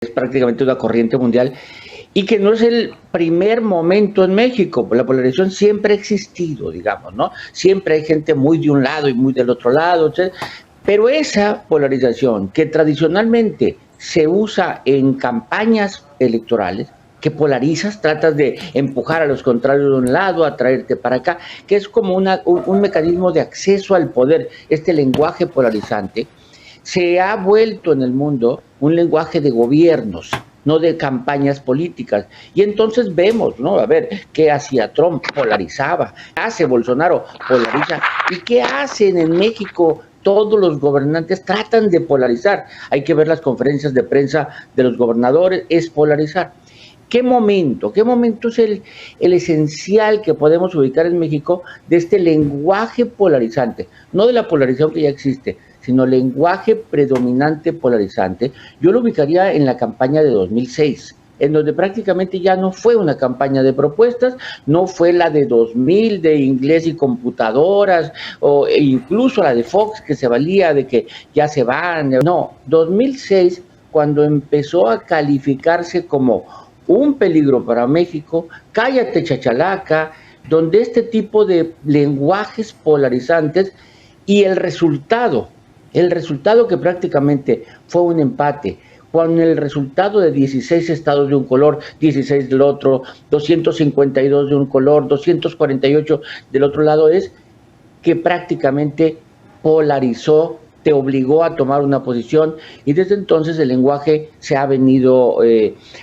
es prácticamente una corriente mundial y que no es el primer momento en México. La polarización siempre ha existido, digamos, ¿no? Siempre hay gente muy de un lado y muy del otro lado, etc. Pero esa polarización que tradicionalmente se usa en campañas electorales, que polarizas, tratas de empujar a los contrarios de un lado, atraerte para acá, que es como un mecanismo de acceso al poder, este lenguaje polarizante, se ha vuelto en el mundo un lenguaje de gobiernos, no de campañas políticas. Y entonces vemos, ¿no? A ver, ¿qué hacía Trump? Polarizaba. ¿Qué hace Bolsonaro? Polariza. ¿Y qué hacen en México? Todos los gobernantes tratan de polarizar. Hay que ver las conferencias de prensa de los gobernadores, es polarizar. ¿Qué momento es el esencial que podemos ubicar en México de este lenguaje polarizante? No de la polarización que ya existe, sino lenguaje predominante polarizante. Yo lo ubicaría en la campaña de 2006, en donde prácticamente ya no fue una campaña de propuestas, no fue la de 2000 de inglés y computadoras, o incluso la de Fox, que se valía de que ya se van. No, 2006, cuando empezó a calificarse como un peligro para México, cállate chachalaca, donde este tipo de lenguajes polarizantes y el resultado que prácticamente fue un empate, con el resultado de 16 estados de un color, 16 del otro, 252 de un color, 248 del otro lado, es que prácticamente polarizó, te obligó a tomar una posición, y desde entonces el lenguaje se ha venido,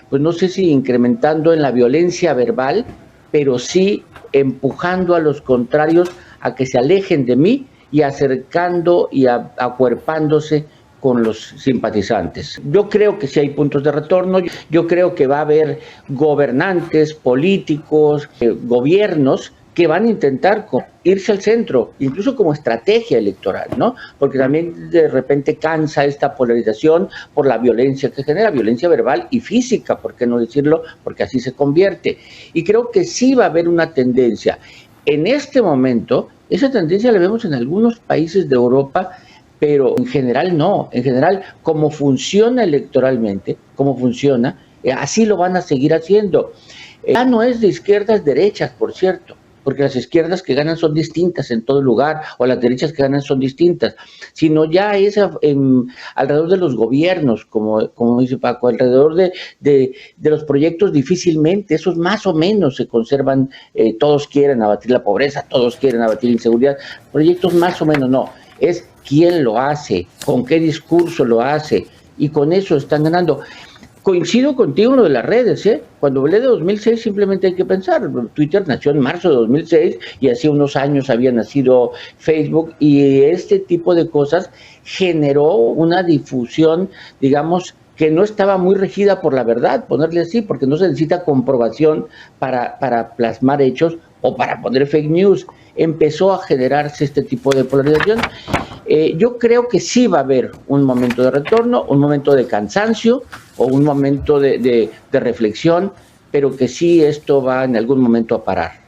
pues no sé si incrementando en la violencia verbal, pero sí empujando a los contrarios a que se alejen de mí y acercando y acuerpándose con los simpatizantes. Yo creo que sí hay puntos de retorno, yo creo que va a haber gobernantes, políticos, gobiernos que van a intentar irse al centro, incluso como estrategia electoral, ¿no? Porque también de repente cansa esta polarización por la violencia que genera, violencia verbal y física, ¿por qué no decirlo? Porque así se convierte. Y creo que sí va a haber una tendencia. En este momento, esa tendencia la vemos en algunos países de Europa, pero en general no. En general, como funciona electoralmente, como funciona, así lo van a seguir haciendo. Ya no es de izquierdas, derechas, por cierto, porque las izquierdas que ganan son distintas en todo lugar, o las derechas que ganan son distintas, sino ya es alrededor de los gobiernos, como dice Paco, alrededor de los proyectos difícilmente, esos más o menos se conservan, todos quieren abatir la pobreza, todos quieren abatir la inseguridad, proyectos más o menos no, es quién lo hace, con qué discurso lo hace, y con eso están ganando. Coincido contigo en lo de las redes, ¿eh? Cuando hablé de 2006 simplemente hay que pensar, Twitter nació en marzo de 2006 y hace unos años había nacido Facebook, y este tipo de cosas generó una difusión, digamos, que no estaba muy regida por la verdad, ponerle así, porque no se necesita comprobación para plasmar hechos o para poner fake news. Empezó a generarse este tipo de polarización. Yo creo que sí va a haber un momento de retorno, un momento de cansancio o un momento de reflexión, pero que sí esto va en algún momento a parar.